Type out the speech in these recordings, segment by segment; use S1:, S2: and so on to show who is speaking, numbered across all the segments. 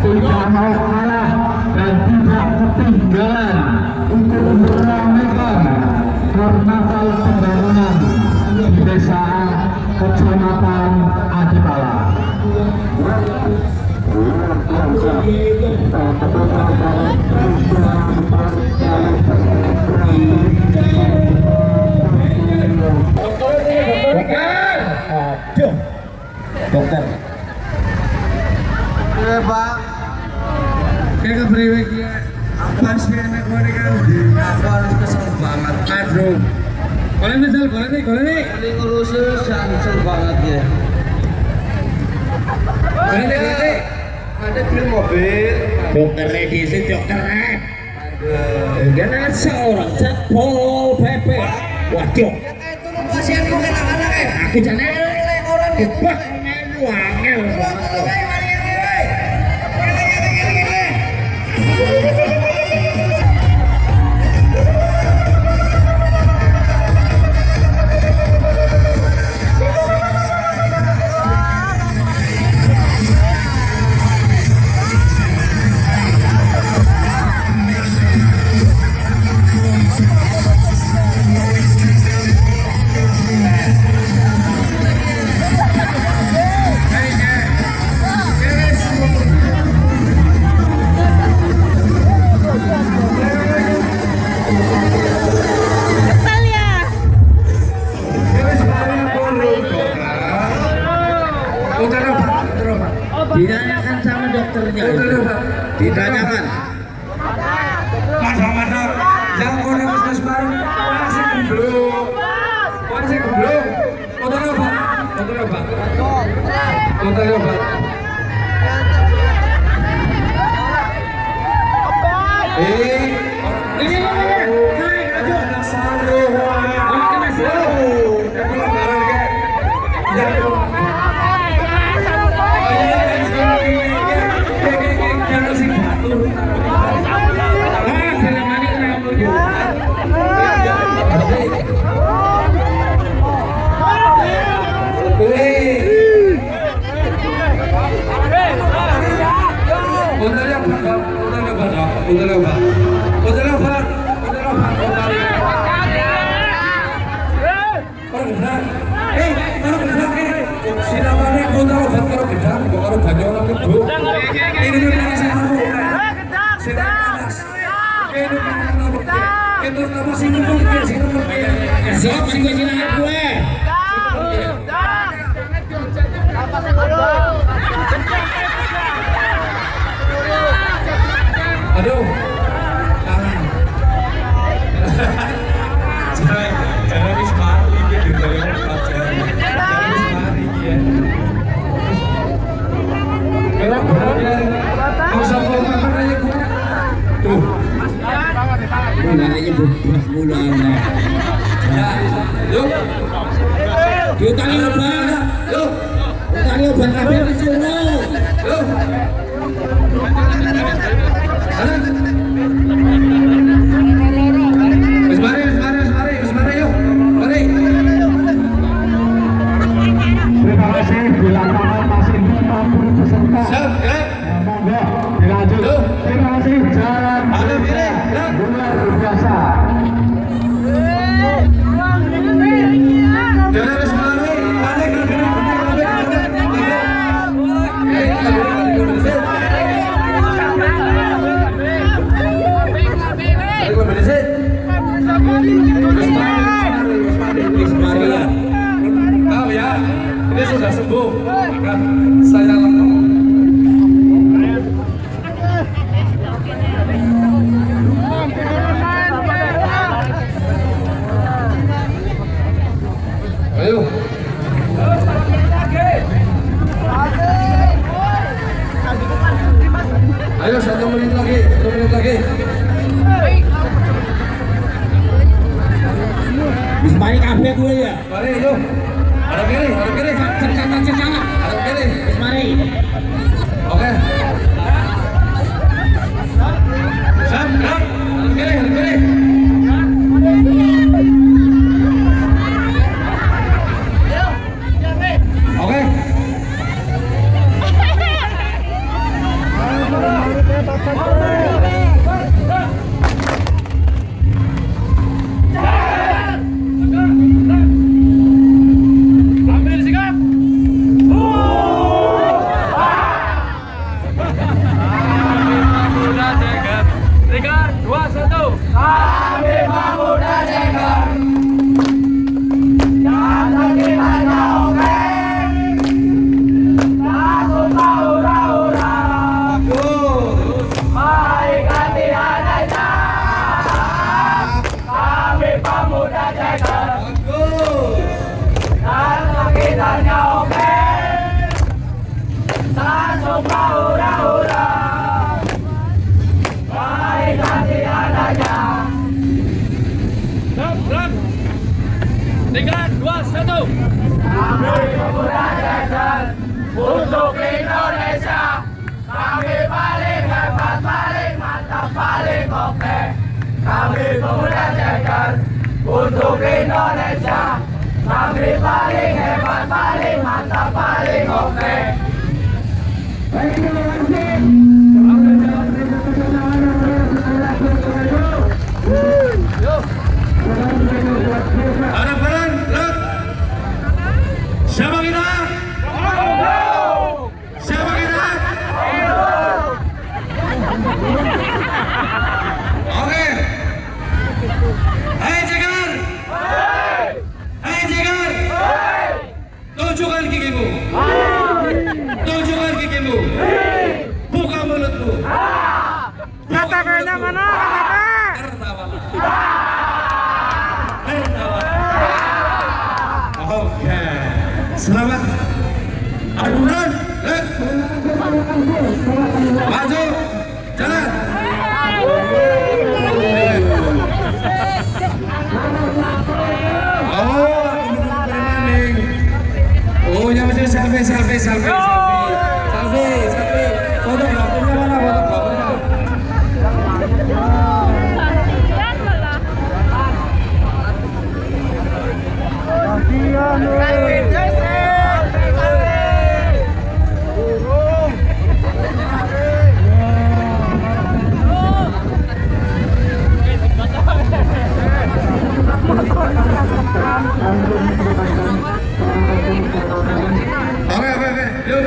S1: tidak mau kalah dan tidak ketinggalan untuk meramaikan karnaval pembangunan di desa Kecamatan Adipala.
S2: Aduh, dokter.
S3: Ya Pak, kayak kebriwe kia, apa sih anak gue nih kan? Aku harus kesel banget. Aduh, boleh nih. Ini ngurusin kesel banget ya. Ada film mobil.
S2: Dokter medisi, dokter red. Dan seorang Satpol PP. Waduh.
S3: Itu lu pasien lu kan anak-anak ya?
S2: Aku jangan
S3: Orang ya.
S2: Wah, menu angel banget. Ditanyakan sama dokternya. Ditanyakan.
S3: Masa-masa yang kode puskes baru masih gemblung. Motor apa? Ini anak saru.
S2: Siap sih gue.
S3: Aduh, jangan ismari gitu,
S2: namanya beberapa bulan.
S3: yuk,
S2: Diutangi obat. Diutangi obat kabel disuruh.
S3: yuk. Mari, yuk. Mari.
S1: Terima kasih, di lapangan masih 50 peserta.
S3: Siap, ya.
S1: Monggo dilanjut. Terima kasih, jalan
S3: Ada pilih, ya.
S1: luar biasa.
S3: Jangan harus mari. Balik. Tahu ya, ini sudah sembuh, maka saya lakukan. Tiga, dua, satu.
S1: Kami pemuda Jajar untuk Indonesia. Kami paling hebat, paling mantap, paling oke. Kami pemuda Jajar untuk Indonesia. Kami paling hebat, paling mantap, paling oke.
S3: Barang-barang, gerak. Siapa kita? Siapa kita? Oke. Hai Jegar. Hai Jegar. Tunjukkan gigimu. Tunjukkan gigimu. Buka mulutmu.
S4: KTP-nya mana?
S3: Tertawa. Oke, selamat. Aduan, maju, jalan. Oh, yang masih selfie. Fotografernya mana fotografernya? Oke, yuk.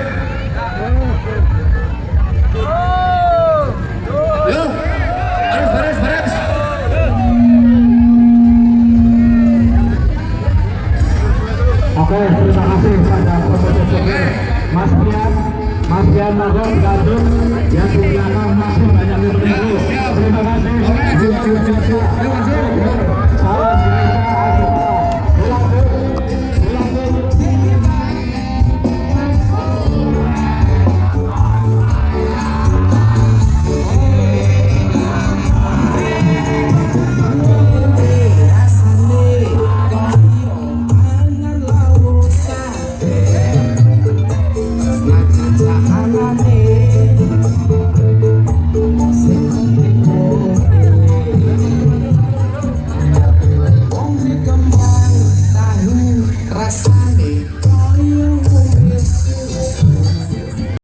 S3: Yuk, baris.
S1: Oke, terima kasih pada foto-fotonya Mas Pian Magor Gadung yang di belakang masih banyak yang menunggu. Terima kasih.